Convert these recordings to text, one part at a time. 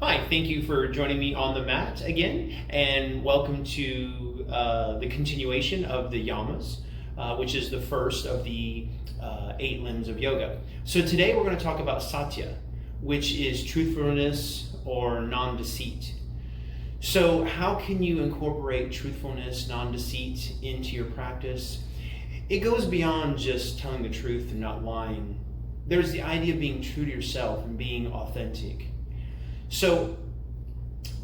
Hi, thank you for joining me on the mat again, and welcome to the continuation of the yamas, which is the first of the 8 limbs of yoga. So today we're going to talk about Satya, which is truthfulness or non-deceit. So how can you incorporate truthfulness, non-deceit into your practice? It goes beyond just telling the truth and not lying. There's the idea of being true to yourself and being authentic. So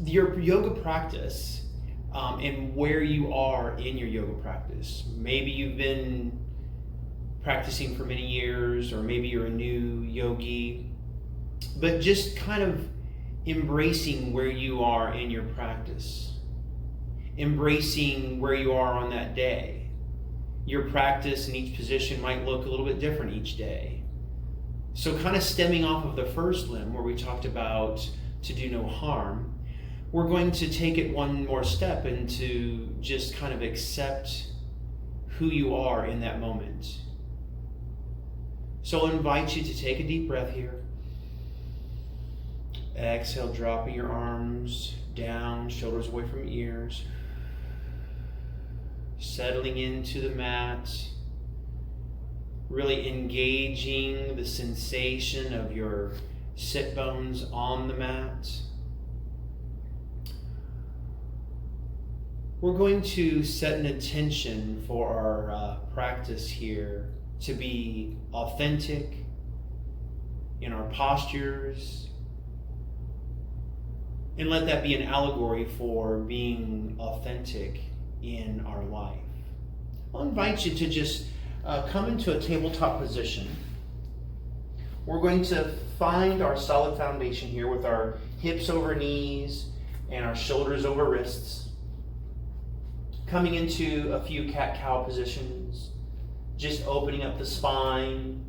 your yoga practice and where you are in your yoga practice. Maybe you've been practicing for many years, or maybe you're a new yogi, but just kind of embracing where you are in your practice. Embracing where you are on that day. Your practice in each position might look a little bit different each day. So kind of stemming off of the first limb where we talked about to do no harm, we're going to take it one more step and to just kind of accept who you are in that moment. So I'll invite you to take a deep breath here. Exhale, dropping your arms down, shoulders away from ears. Settling into the mat. Really engaging the sensation of your sit bones on the mat. We're going to set an intention for our practice here to be authentic in our postures, and let that be an allegory for being authentic in our life. I'll invite you to just come into a tabletop position. We're going to find our solid foundation here with our hips over knees and our shoulders over wrists. Coming into a few cat-cow positions, just opening up the spine.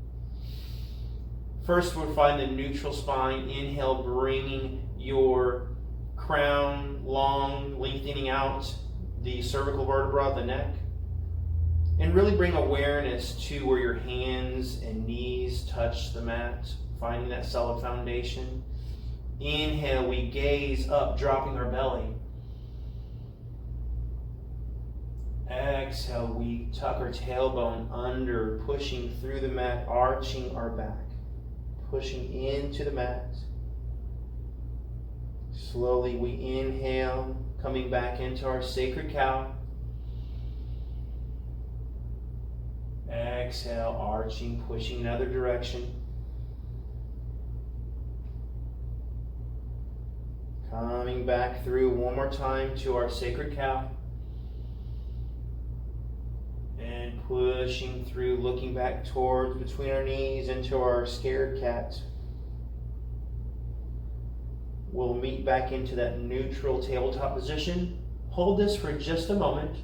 First, we'll find the neutral spine. Inhale, bringing your crown long, lengthening out the cervical vertebra of the neck. And really bring awareness to where your hands and knees touch the mat, finding that solid foundation. Inhale, we gaze up, dropping our belly. Exhale, we tuck our tailbone under, pushing through the mat, arching our back, pushing into the mat. Slowly we inhale, coming back into our sacred cow. Exhale, arching, pushing another direction. Coming back through one more time to our sacred cow. And pushing through, looking back towards between our knees into our scared cat. We'll meet back into that neutral tabletop position. Hold this for just a moment.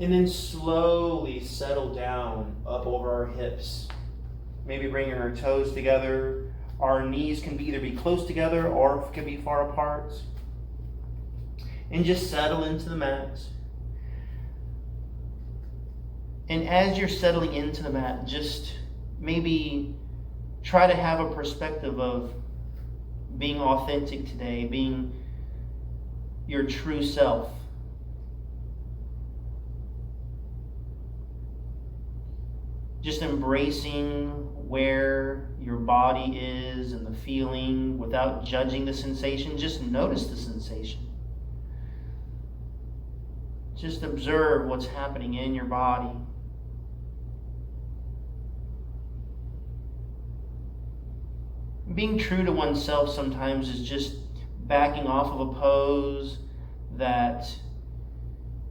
And then slowly settle down up over our hips. Maybe bringing our toes together. Our knees can either be close together or can be far apart. And just settle into the mat. And as you're settling into the mat, just maybe try to have a perspective of being authentic today, being your true self. Just embracing where your body is and the feeling without judging the sensation. Just notice the sensation. Just observe what's happening in your body. Being true to oneself sometimes is just backing off of a pose that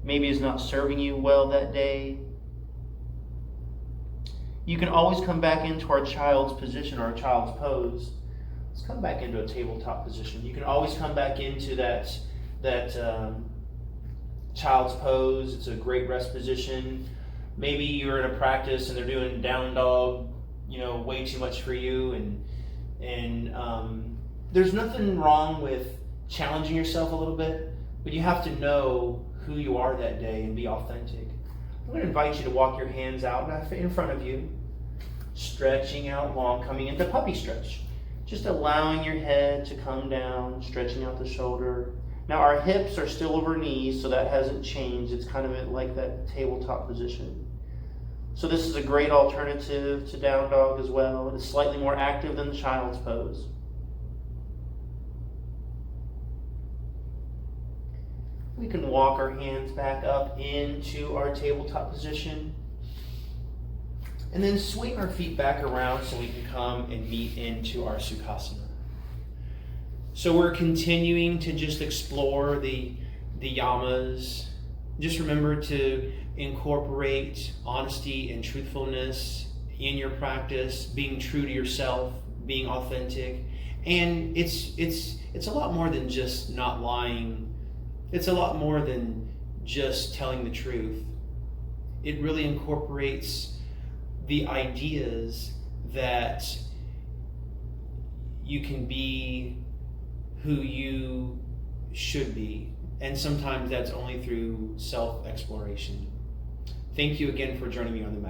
maybe is not serving you well that day. You can always come back into our child's position, our child's pose. Let's come back into a tabletop position. You can always come back into that child's pose. It's a great rest position. Maybe you're in a practice and they're doing down dog, way too much for you, and there's nothing wrong with challenging yourself a little bit, but you have to know who you are that day and be authentic. I'm going to invite you to walk your hands out in front of you, stretching out long, coming into puppy stretch. Just allowing your head to come down, stretching out the shoulder. Now our hips are still over knees, so that hasn't changed. It's kind of like that tabletop position. So this is a great alternative to down dog as well. It is slightly more active than the child's pose. We can walk our hands back up into our tabletop position. And then swing our feet back around so we can come and meet into our Sukhasana. So we're continuing to just explore the yamas. Just remember to incorporate honesty and truthfulness in your practice, being true to yourself, being authentic. And it's a lot more than just not lying. It's a lot more than just telling the truth. It really incorporates the ideas that you can be who you should be. And sometimes that's only through self-exploration. Thank you again for joining me on the mat.